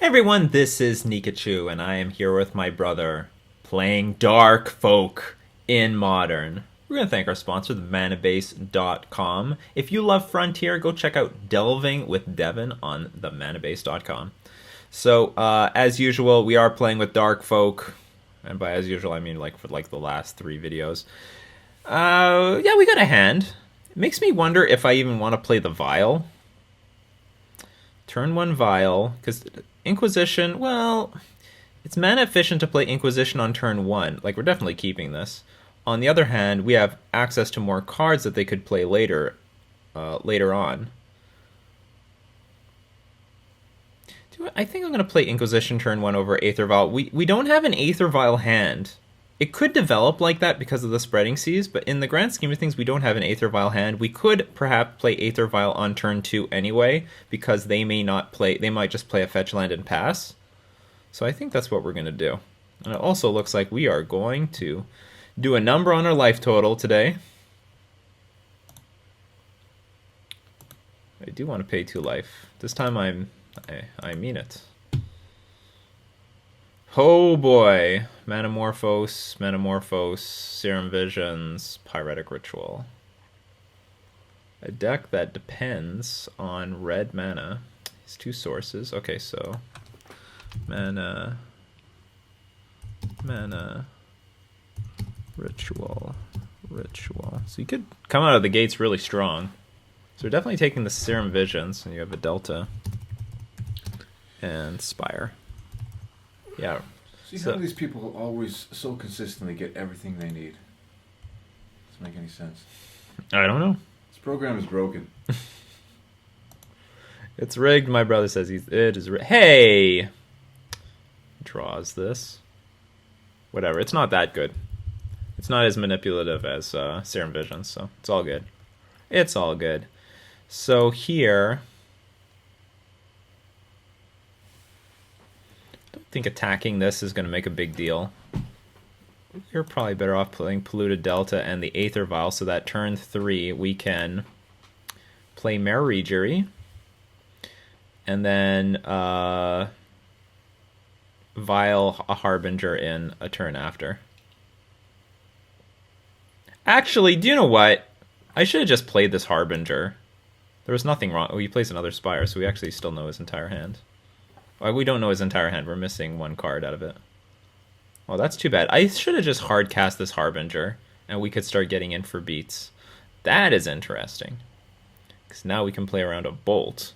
Everyone, this is Nikachu, and I am here with my brother, playing Darkfolk in Modern. We're going to thank our sponsor, themanabase.com. If you love Frontier, go check out Delving with Devin on themanabase.com. So, as usual, we are playing with Darkfolk, and by as usual, I mean for the last 3 videos. Yeah, we got a hand. It makes me wonder if I even want to play the Vial. Turn 1 Vial, because Inquisition, well, it's mana efficient to play Inquisition on turn 1. Like, we're definitely keeping this. On the other hand, we have access to more cards that they could play later on. I think I'm going to play Inquisition turn 1 over Aether Vial. We don't have an Aether Vial hand. It could develop like that because of the Spreading Seas, but in the grand scheme of things, we don't have an Aether Vial hand. We could perhaps play Aether Vial on turn 2 anyway, because they may not play. They might just play a fetch land and pass. So I think that's what we're going to do. And it also looks like we are going to do a number on our life total today. I do want to pay 2 life. This time I mean it. Oh boy. Metamorphose, Serum Visions, Pyretic Ritual. A deck that depends on red mana. It's 2 sources. Okay, so mana, ritual. So you could come out of the gates really strong. So we're definitely taking the Serum Visions, and you have a Delta and Spire. Yeah. See how these people always so consistently get everything they need? Doesn't make any sense. I don't know. This program is broken. It's rigged, my brother says it is rigged. Hey! Draws this. Whatever, it's not that good. It's not as manipulative as Serum Vision, so it's all good. It's all good. So here... I think attacking this is going to make a big deal. You're probably better off playing Polluted Delta and the Aether Vial, so that turn 3 we can play Mare Regery, and then Vial a Harbinger in a turn after. Actually, do you know what? I should have just played this Harbinger. There was nothing wrong. Oh, he plays another Spire, so we actually still know his entire hand. Well, we don't know his entire hand. We're missing 1 card out of it. Well, that's too bad. I should have just hard cast this Harbinger, and we could start getting in for beats. That is interesting. Because now we can play around a Bolt.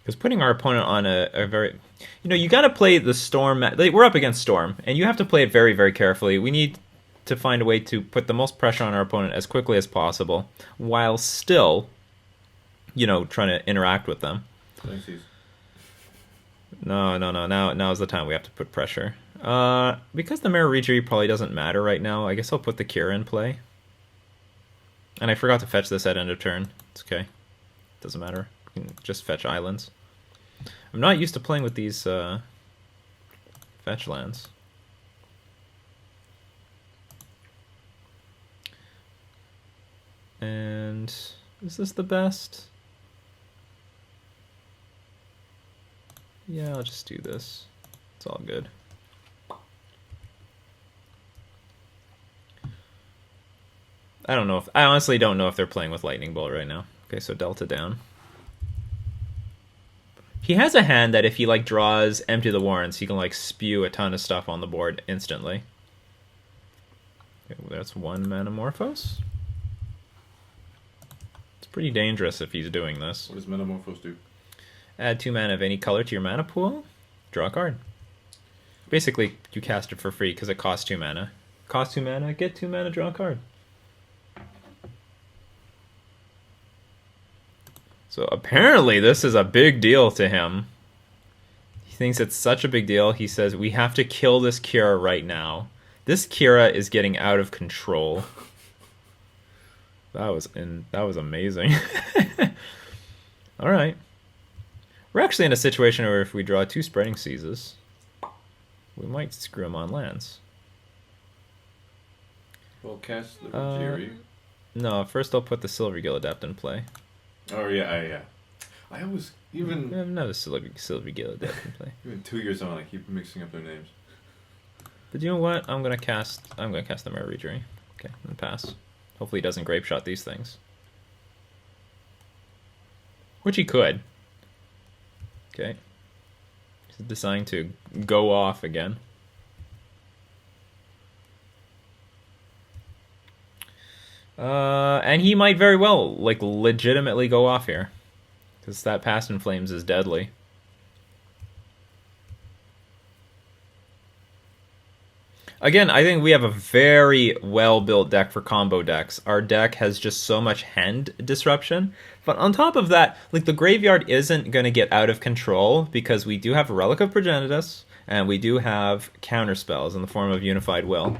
Because putting our opponent on a very... You know, you got to play the Storm... We're up against Storm, and you have to play it very, very carefully. We need to find a way to put the most pressure on our opponent as quickly as possible, while still, you know, trying to interact with them. No. Now's the time we have to put pressure. Because the Mare Regery probably doesn't matter right now, I guess I'll put the Cure in play. And I forgot to fetch this at end of turn. It's okay. Doesn't matter. We can just fetch islands. I'm not used to playing with these fetch lands. And is this the best? Yeah, I'll just do this. It's all good. I honestly don't know if they're playing with Lightning Bolt right now. Okay, so Delta down. He has a hand that if he like draws Empty the Warrens, he can like spew a ton of stuff on the board instantly. Okay, well, that's 1 Metamorphose. Pretty dangerous if he's doing this. What does Metamorphose do? Add 2 mana of any color to your mana pool. Draw a card. Basically, you cast it for free because it costs 2 mana. Cost 2 mana, get 2 mana, draw a card. So apparently this is a big deal to him. He thinks it's such a big deal. He says, we have to kill this Kira right now. This Kira is getting out of control. That was amazing. All right. We're actually in a situation where if we draw 2 Spreading Seas, we might screw him on lands. Well, cast the Regery. No, first I'll put the Silvergill Adept in play. Oh yeah. I always We even have another Silvergill Adept in play. even 2 years on, I keep mixing up their names. But you know what? I'm gonna cast the Mirror Rejury. Okay, and pass. Hopefully he doesn't grape shot these things. Which he could. Okay. He's deciding to go off again. And he might very well, like, legitimately go off here. Because that Past in Flames is deadly. Again, I think we have a very well-built deck for combo decks. Our deck has just so much hand disruption. But on top of that, like, the graveyard isn't going to get out of control because we do have a Relic of Progenitus, and we do have counterspells in the form of Unified Will.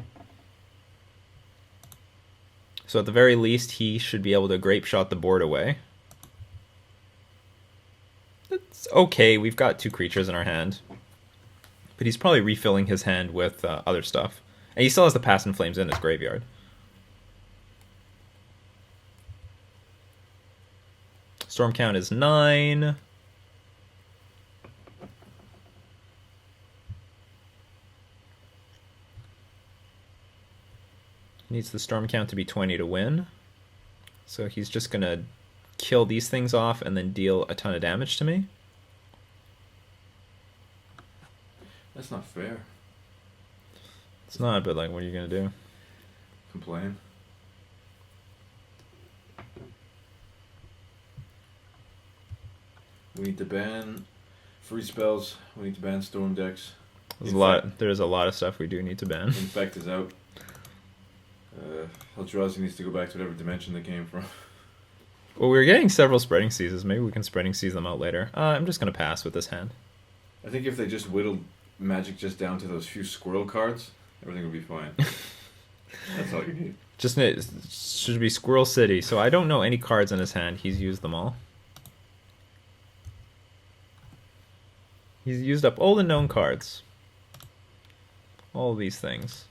So at the very least, he should be able to grape shot the board away. It's okay, we've got 2 creatures in our hand. But he's probably refilling his hand with other stuff. And he still has the Past in Flames in his graveyard. Storm count is 9. Needs the storm count to be 20 to win. So he's just going to kill these things off and then deal a ton of damage to me. That's not fair. It's not, but like, what are you going to do? Complain. We need to ban free spells. We need to ban storm decks. There's a lot of stuff we do need to ban. Infect is out. Eldrazi needs to go back to whatever dimension they came from. Well, we're getting several Spreading Seasons. Maybe we can Spreading Seize them out later. I'm just going to pass with this hand. I think if they just whittled Magic just down to those few squirrel cards, everything would be fine. That's all you need. Just should be Squirrel City. So I don't know any cards in his hand. He's used them all. He's used up all the known cards. All these things.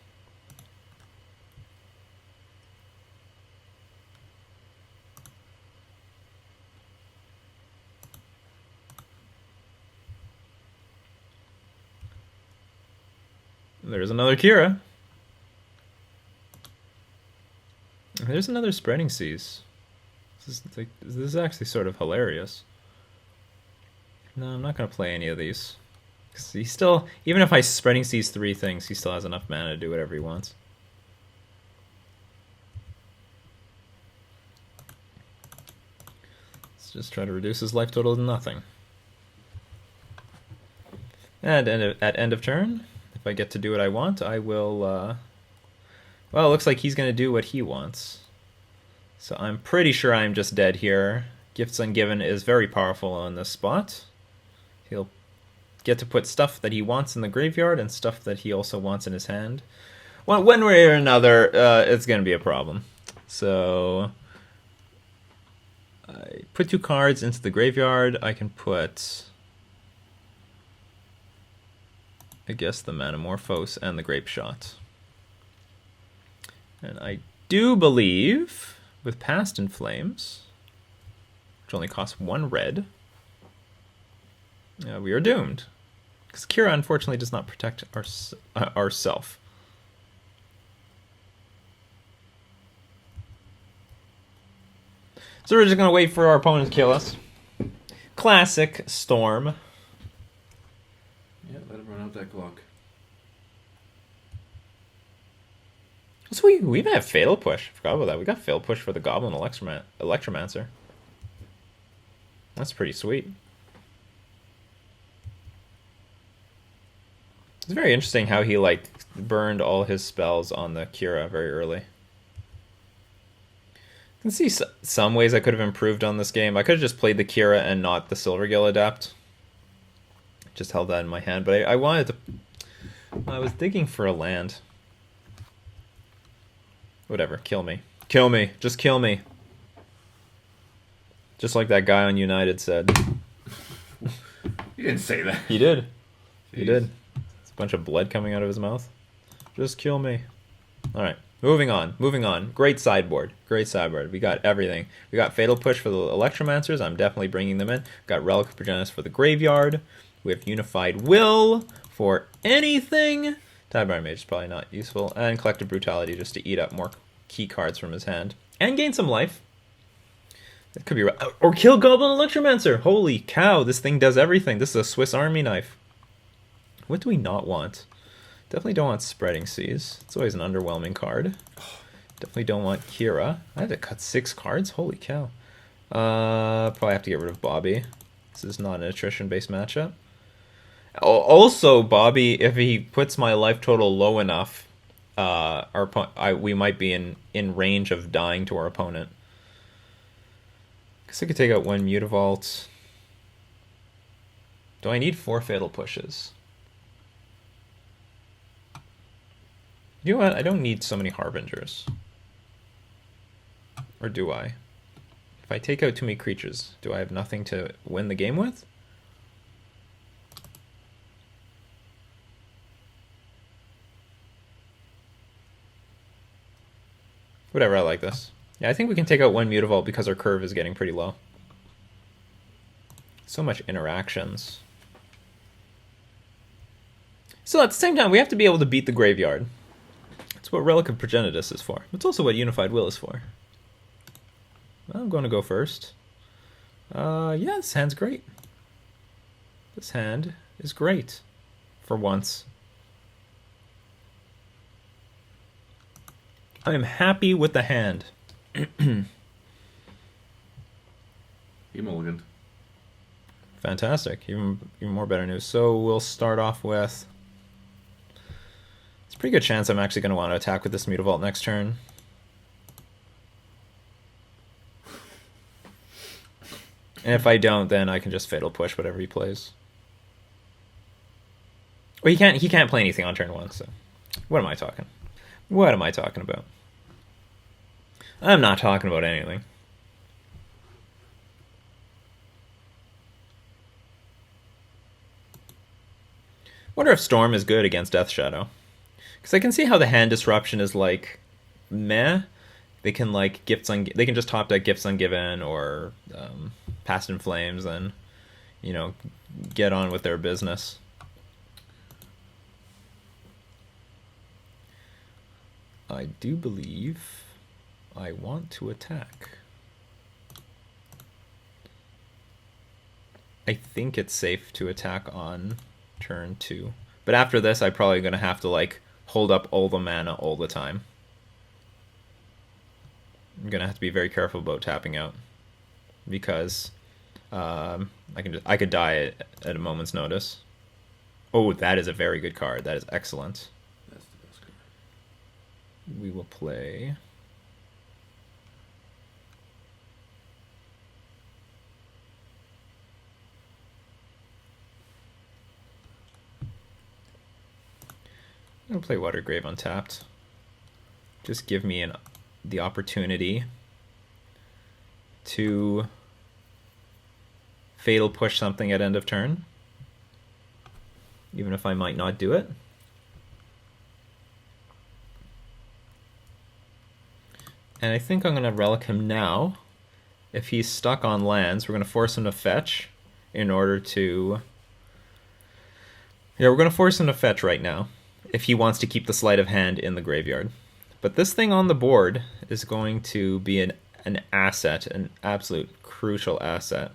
There's another Kira. There's another Spreading Seas. This is actually sort of hilarious. No, I'm not going to play any of these. 'Cause he still, even if I Spreading Seas 3 things, he still has enough mana to do whatever he wants. Let's just try to reduce his life total to nothing. And at end of turn, if I get to do what I want, I will... well, it looks like he's going to do what he wants. So I'm pretty sure I'm just dead here. Gifts Ungiven is very powerful on this spot. He'll get to put stuff that he wants in the graveyard and stuff that he also wants in his hand. Well, one way or another, it's going to be a problem. So I put 2 cards into the graveyard. I can put, I guess, the Manamorphose and the Grape Shot. And I do believe, with Past in Flames, which only costs 1 red, we are doomed. Because Kira, unfortunately, does not protect ourself. So we're just going to wait for our opponent to kill us. Classic Storm. Yeah, let him run out that clock. So we even have Fatal Push. I forgot about that. We got Fatal Push for the Goblin Electromancer. That's pretty sweet. It's very interesting how he like burned all his spells on the Kira very early. I can see some ways I could have improved on this game. I could have just played the Kira and not the Silvergill Adept. Just held that in my hand, but I wanted to... I was digging for a land. Whatever, kill me. Kill me, just kill me. Just like that guy on United said. You didn't say that. He did. Jeez. He did. It's a bunch of blood coming out of his mouth. Just kill me. Alright. Moving on, moving on. Great sideboard. Great sideboard. We got everything. We got Fatal Push for the Electromancers. I'm definitely bringing them in. We got Relic of Progenitus for the graveyard. We have Unified Will for anything. Tidebar Mage is probably not useful. And Collective Brutality just to eat up more key cards from his hand. And gain some life. That could be right. Or kill Goblin Electromancer. Holy cow, this thing does everything. This is a Swiss Army knife. What do we not want? Definitely don't want Spreading Seas. It's always an underwhelming card. Definitely don't want Kira. I have to cut 6 cards? Holy cow. Probably have to get rid of Bobby. This is not an attrition-based matchup. Also, Bobby, if he puts my life total low enough, we might be in range of dying to our opponent. Guess I could take out 1 Mutavault. Do I need 4 Fatal Pushes? You know what? I don't need so many Harbingers. Or do I? If I take out too many creatures, do I have nothing to win the game with? Whatever, I like this. Yeah, I think we can take out 1 Mutavault because our curve is getting pretty low. So much interactions. So at the same time, we have to be able to beat the graveyard. That's what Relic of Progenitus is for. It's also what Unified Will is for. I'm going to go first. Yeah, this hand's great. This hand is great. For once. I am happy with the hand. He mulliganed. Fantastic. Even more better news. So we'll start off with... It's a pretty good chance I'm actually going to want to attack with this Mutavault next turn. And if I don't, then I can just Fatal Push whatever he plays. Well, he can't play anything on turn 1, so... What am I talking? What am I talking about? I'm not talking about anything. Wonder if Storm is good against Death Shadow. Because I can see how the hand disruption is like meh. They can like they can just top deck Gifts Ungiven or Past in Flames and get on with their business. I do believe I want to attack. I think it's safe to attack on turn 2. But after this, I'm probably going to have to like hold up all the mana all the time. I'm going to have to be very careful about tapping out. Because I could die at a moment's notice. Oh, that is a very good card. That is excellent. That's the best card. We will play... I'm going to play Watergrave untapped. Just give me the opportunity to Fatal Push something at end of turn. Even if I might not do it. And I think I'm going to Relic him now. If he's stuck on lands, we're going to force him to fetch in order to... Yeah, we're going to force him to fetch right now if he wants to keep the Sleight of Hand in the graveyard. But this thing on the board is going to be an asset, an absolute crucial asset.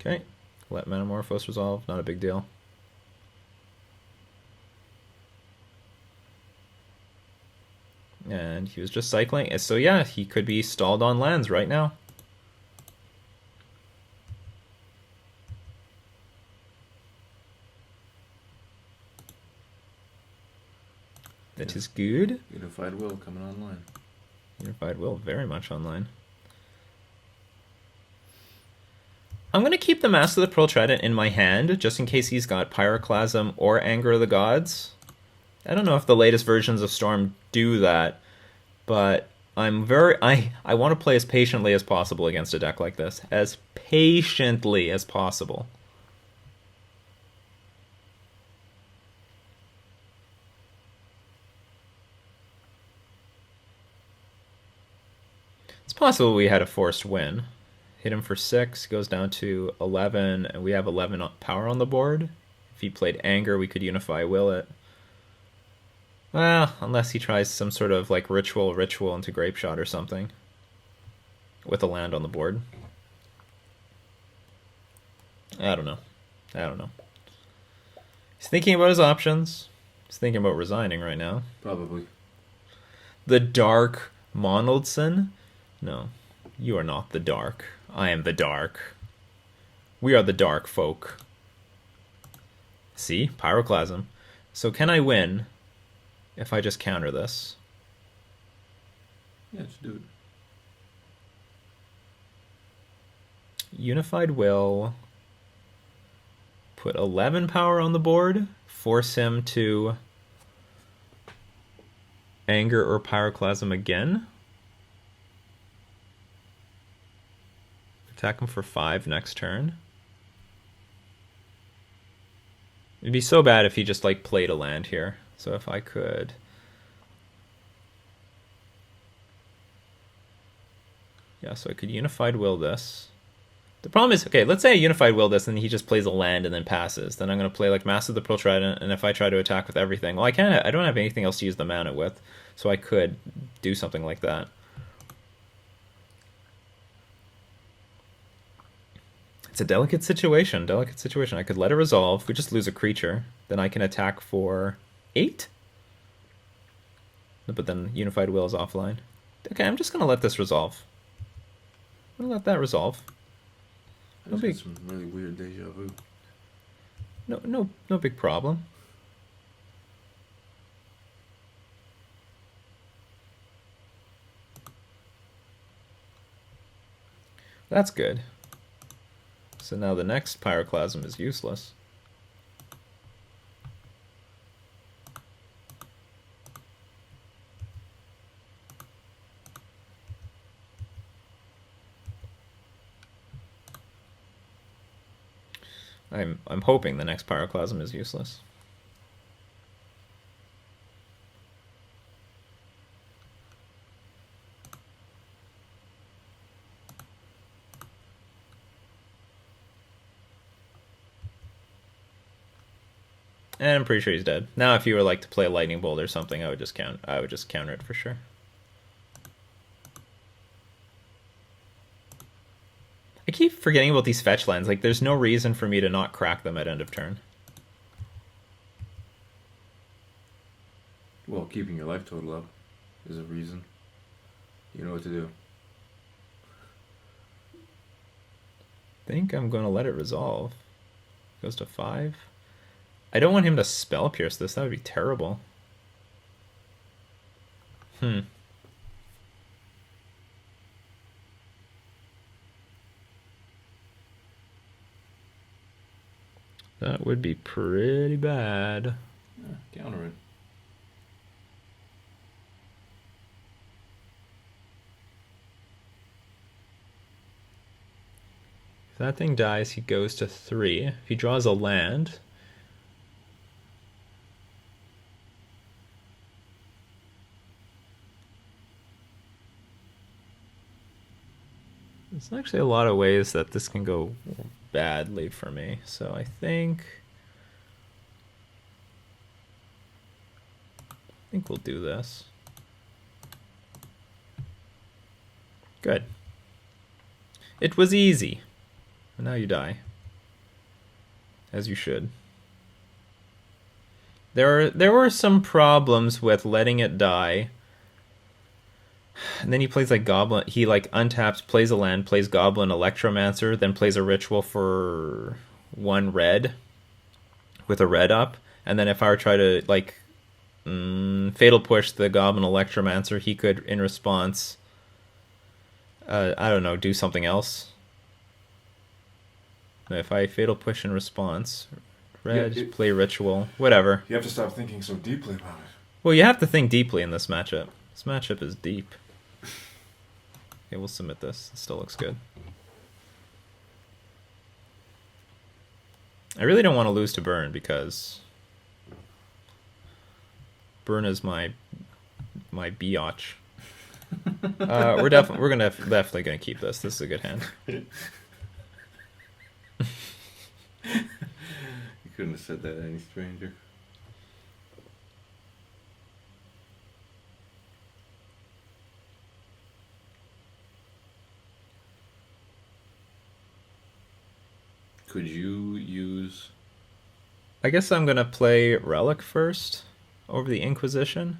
Okay, let Metamorphose resolve, not a big deal. And he was just cycling, so yeah, he could be stalled on lands right now. That is good. Unified Will coming online. Unified Will, very much online. I'm going to keep the Mask of the Pearl Trident in my hand, just in case he's got Pyroclasm or Anger of the Gods. I don't know if the latest versions of Storm do that, but I want to play as patiently as possible against a deck like this. As patiently as possible. It's possible we had a forced win. Hit him for 6, goes down to 11, and we have 11 power on the board. If he played Anger, we could Unify Will it. Well, unless he tries some sort of like ritual into Grape Shot or something. With a land on the board. I don't know. He's thinking about his options. He's thinking about resigning right now. Probably. The Dark Monaldson? No, you are not the Dark. I am the Dark. We are the Darkfolk. See? Pyroclasm. So can I win if I just counter this? Yeah, just do it. Unified Will. Put 11 power on the board. Force him to Anger or Pyroclasm again. Attack him for 5 next turn. It'd be so bad if he just like played a land here. So if I could... Yeah, so I could Unified Will this. The problem is, okay, let's say I Unified Will this and he just plays a land and then passes. Then I'm going to play like Master of the Pearl Trident, and if I try to attack with everything... Well, I don't have anything else to use the mana with, so I could do something like that. It's a delicate situation. I could let it resolve. We just lose a creature. Then I can attack for 8? But then Unified Will is offline. Okay, I'm just going to let this resolve. I'm going to let that resolve. No big... some really weird deja vu. No big problem. That's good. So now the next Pyroclasm is useless. I'm hoping the next Pyroclasm is useless. And I'm pretty sure he's dead. Now if you were like to play a Lightning Bolt or something, I would just counter it for sure. I keep forgetting about these fetch lands. Like, there's no reason for me to not crack them at end of turn. Well, keeping your life total up is a reason. You know what to do. I think I'm going to let it resolve. Goes to 5. I don't want him to Spell Pierce this. That would be terrible. That would be pretty bad. Yeah, counter it. If that thing dies, he goes to 3. If he draws a land... There's actually a lot of ways that this can go badly for me. So I think we'll do this. Good. It was easy. And now you die. As you should. There were some problems with letting it die. And then he plays like Goblin. He like untaps, plays a land, plays Goblin Electromancer, then plays a ritual for 1 red with a red up. And then if I were to try to like Fatal Push the Goblin Electromancer, he could in response, I don't know, do something else. If I Fatal Push in response, red, play ritual, whatever. You have to stop thinking so deeply about it. Well, you have to think deeply in this matchup. This matchup is deep. Okay, we'll submit this. It still looks good. I really don't want to lose to Burn because Burn is my biatch. We're definitely gonna keep this. This is a good hand. You couldn't have said that to any stranger. Could you use... I guess I'm gonna play Relic first over the Inquisition.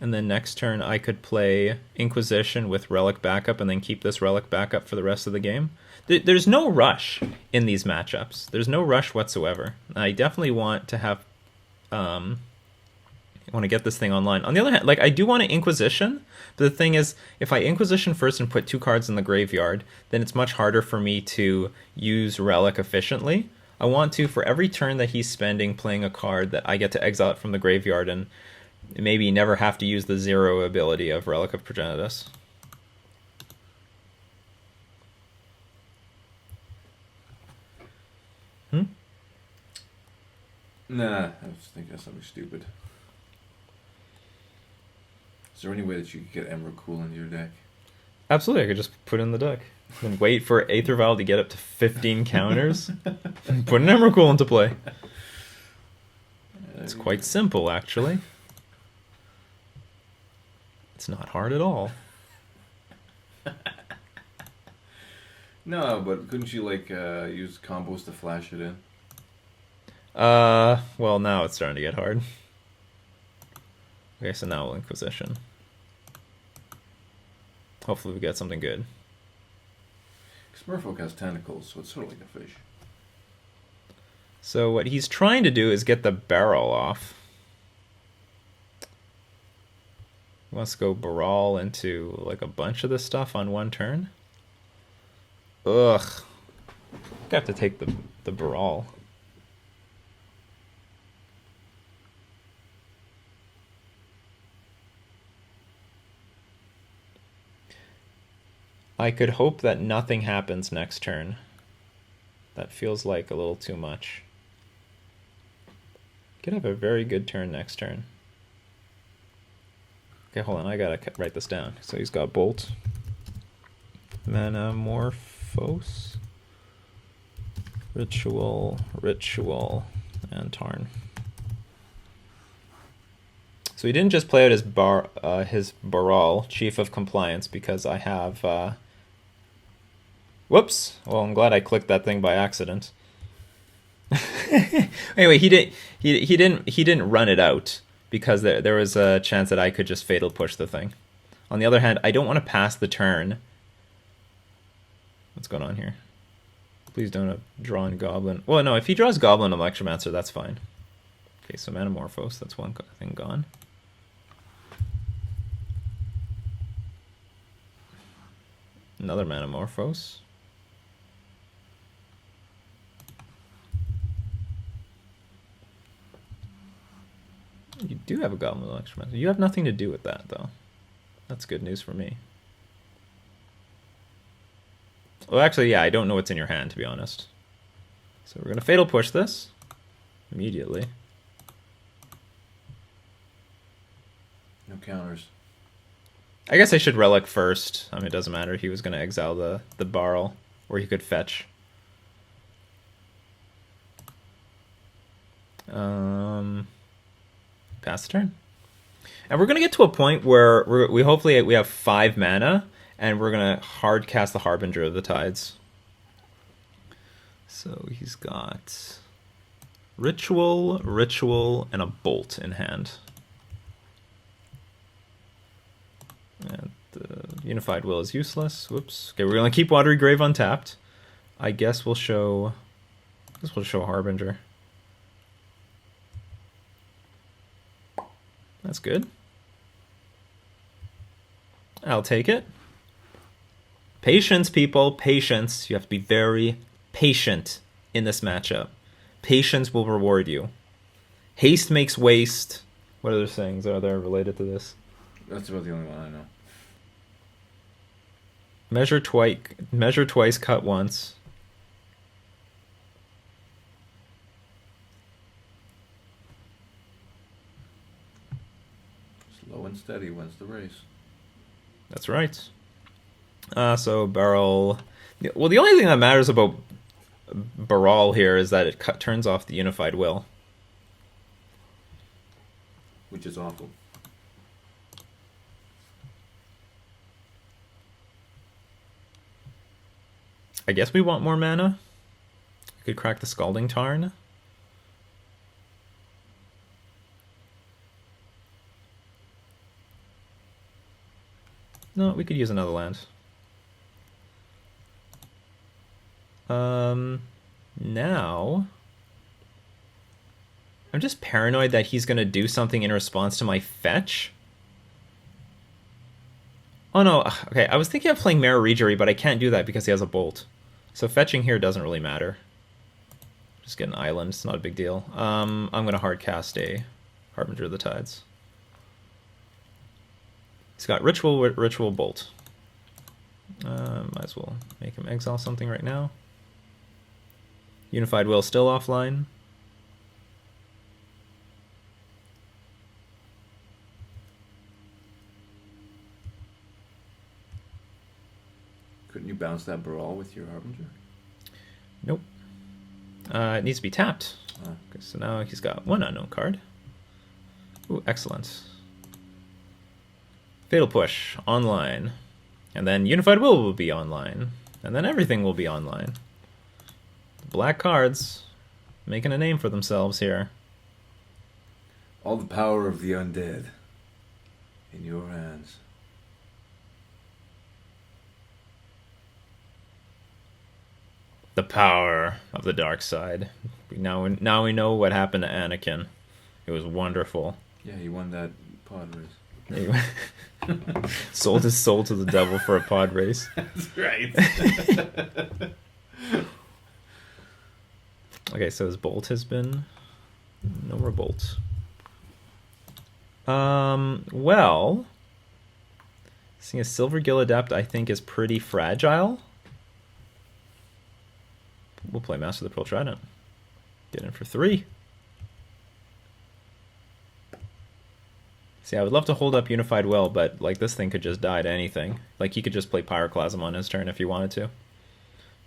And then next turn I could play Inquisition with Relic backup and then keep this Relic backup for the rest of the game. There's no rush in these matchups. There's no rush whatsoever. I definitely want to have... I want to get this thing online. On the other hand, like, I do want to Inquisition, but the thing is, if I Inquisition first and put 2 cards in the graveyard, then it's much harder for me to use Relic efficiently. I want to, for every turn that he's spending playing a card, that I get to exile it from the graveyard and maybe never have to use the 0 ability of Relic of Progenitus. Nah, I was thinking of something stupid. Is there any way that you could get Emrakul into your deck? Absolutely, I could just put it in the deck. Then wait for Aether Vial to get up to 15 counters. And put an Emrakul into play. It's quite simple, actually. It's not hard at all. No, but couldn't you, like, use combos to flash it in? Well, now it's starting to get hard. Okay, so now we'll Inquisition. Hopefully we get something good. Because Merfolk has tentacles, so it's sort of like a fish. So what he's trying to do is get the barrel off. He wants to go Baral into like a bunch of this stuff on one turn. Ugh. I have to take the Baral. I could hope that nothing happens next turn. That feels like a little too much. Could have a very good turn next turn. Okay, hold on, I gotta write this down. So he's got Bolt, Manamorphose, Ritual, and Tarn. So he didn't just play out his Baral, Chief of Compliance, because I have... Whoops! Well, I'm glad I clicked that thing by accident. Anyway, he didn't run it out because there was a chance that I could just fatal push the thing. On the other hand, I don't want to pass the turn. What's going on here? Please don't have drawn Goblin. Well, no, if he draws Goblin Electromancer, that's fine. Okay, so Manamorphose, that's one thing gone. Another Manamorphose. You do have a Goblin Electromancer. You have nothing to do with that, though. That's good news for me. Well, actually, yeah, I don't know what's in your hand, to be honest. So we're going to Fatal Push this immediately. No counters. I guess I should Relic first. I mean, it doesn't matter. He was going to exile the Barrel, or he could fetch. Pass the turn. And we're going to get to a point where we hopefully we have 5 mana, and we're going to hard cast the Harbinger of the Tides. So he's got Ritual, and a Bolt in hand. And the Unified Will is useless. Whoops. Okay, we're going to keep Watery Grave untapped. I guess we'll show Harbinger. That's good. I'll take it. Patience, people. Patience. You have to be very patient in this matchup. Patience will reward you. Haste makes waste. What other things are there related to this? That's about the only one I know. Measure twice, cut once. Slow and steady wins the race. That's right. So Barrel... Well, the only thing that matters about Baral here is that it turns off the Unified Will. Which is awful. I guess we want more mana. We could crack the Scalding Tarn. No, we could use another land. Now... I'm just paranoid that he's going to do something in response to my fetch. Oh no, okay, I was thinking of playing Mara Regery, but I can't do that because he has a Bolt. So fetching here doesn't really matter. Just get an island, it's not a big deal. I'm going to hard cast a Harbinger of the Tides. He's got Ritual Bolt. Might as well make him exile something right now. Unified Will still offline. Couldn't you bounce that Baral with your Harbinger? Nope. It needs to be tapped. Ah. Okay, so now he's got one unknown card. Ooh, excellent. Fatal Push, online. And then Unified Will be online. And then everything will be online. The black cards making a name for themselves here. All the power of the undead in your hands. The power of the dark side. Now we know what happened to Anakin. It was wonderful. Yeah, he won that pod race. Sold his soul to the devil for a pod race. That's right. Okay, so his bolt has been... No more bolts. Well... Seeing a Silver Gill Adept, I think, is pretty fragile. We'll play Master of the Pearl Trident. Get in for 3. See, I would love to hold up Unified Will, but like this thing could just die to anything. Like he could just play Pyroclasm on his turn if he wanted to.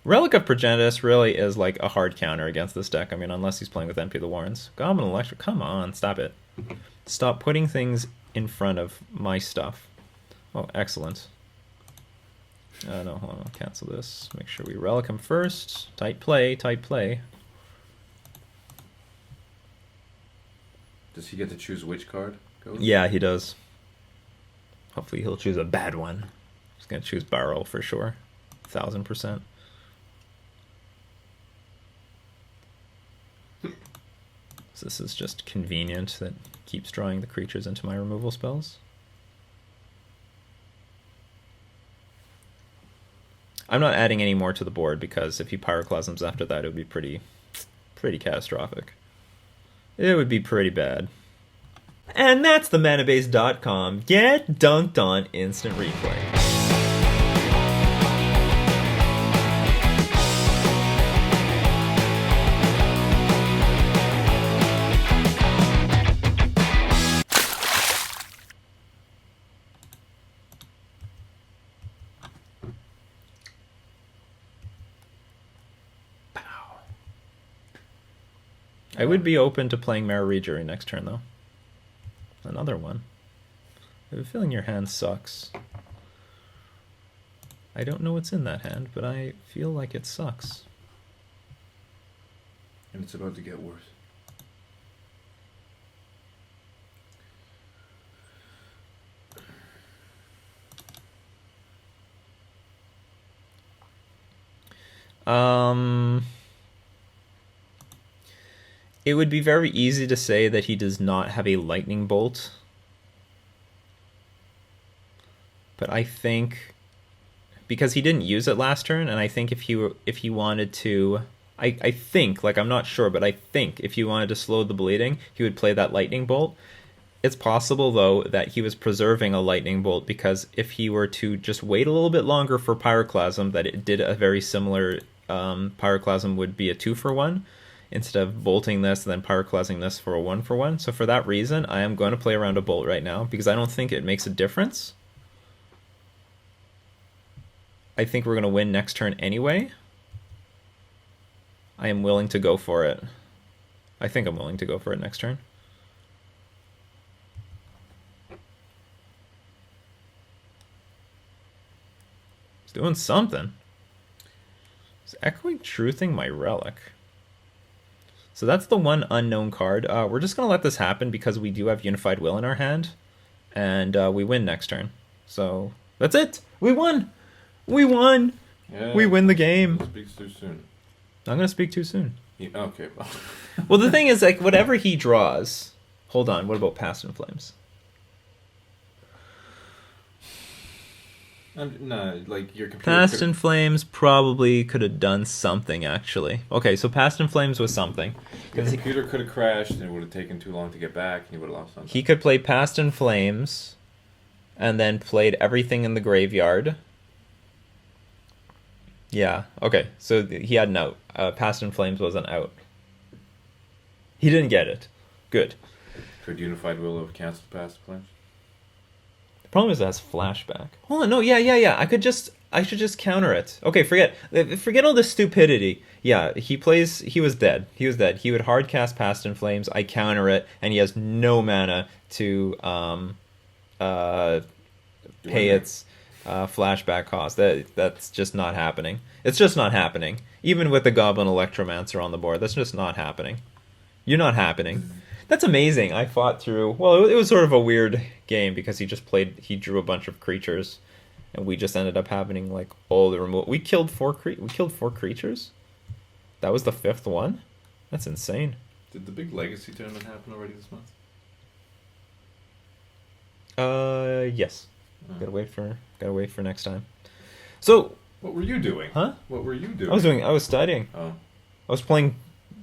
Relic of Progenitus really is like a hard counter against this deck. I mean, unless he's playing with MP the Warrens. Goblin Electric, come on, stop it. Stop putting things in front of my stuff. Oh, excellent. No, hold on, I'll cancel this. Make sure we relic him first. Tight play, tight play. Does he get to choose which card goes? Yeah, he does. Hopefully he'll choose a bad one. He's gonna choose Barrel for sure. 1000%. So this is just convenient that keeps drawing the creatures into my removal spells. I'm not adding any more to the board because if he Pyroclasms after that, it would be pretty catastrophic. It would be pretty bad. And that's the manabase.com. Get dunked on instant replay. I would be open to playing Mara Regery next turn, though. Another one. I have a feeling your hand sucks. I don't know what's in that hand, but I feel like it sucks. And it's about to get worse. It would be very easy to say that he does not have a lightning bolt. But I think because he didn't use it last turn, and I think if he wanted to, I think, like I'm not sure, but I think if he wanted to slow the bleeding, he would play that lightning bolt. It's possible though that he was preserving a lightning bolt because if he were to just wait a little bit longer for Pyroclasm, that it did a very similar Pyroclasm would be a 2-for-1. Instead of bolting this and then Pyroclasming this for a 1-for-1. So for that reason, I am going to play around a bolt right now because I don't think it makes a difference. I think we're going to win next turn anyway. I am willing to go for it. I think I'm willing to go for it next turn. It's doing something. It's Echoing Truthing my Relic. So that's the one unknown card. We're just going to let this happen because we do have Unified Will in our hand. And we win next turn. So that's it. We won. We won. Yeah, we win the game. Speaks too soon. I'm going to speak too soon. Yeah, okay. Well, the thing is, like, whatever he draws... Hold on, what about Past in Flames? No, like your computer. Past in Flames probably could have done something, actually. Okay, so Past in Flames was something. Your computer could have crashed and it would have taken too long to get back and you would have lost something. He could play Past in Flames and then played everything in the graveyard. Yeah, okay, so he had an out. Past in Flames was an out. He didn't get it. Good. Could Unified Will have canceled Past Flames? The problem is it has flashback. Hold on, no, yeah. I should just counter it. Okay, forget all this stupidity. Yeah, he was dead. He would hard cast Past in Flames, I counter it, and he has no mana to pay its flashback cost. That's just not happening. It's just not happening. Even with the Goblin Electromancer on the board, that's just not happening. You're not happening. That's amazing. I fought through... Well, it was sort of a weird game because he drew a bunch of creatures, and we just ended up having like all the removal. We killed four creatures. That was the 5th one. That's insane. Did the big Legacy tournament happen already this month? Yes. Gotta wait for next time. So, what were you doing? Huh? What were you doing? I was studying. Oh. I was playing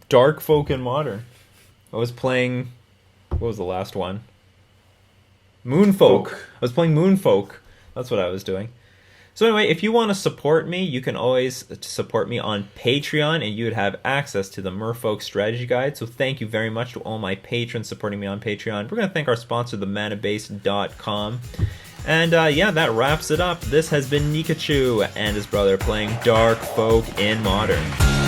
Darkfolk in Modern. I was playing... What was the last one? Moonfolk. I was playing Moonfolk. That's what I was doing. So anyway, if you want to support me, you can always support me on Patreon, and you would have access to the Merfolk strategy guide. So thank you very much to all my patrons supporting me on Patreon. We're going to thank our sponsor, themanabase.com. And yeah, that wraps it up. This has been Nikachu and his brother playing Darkfolk in Modern.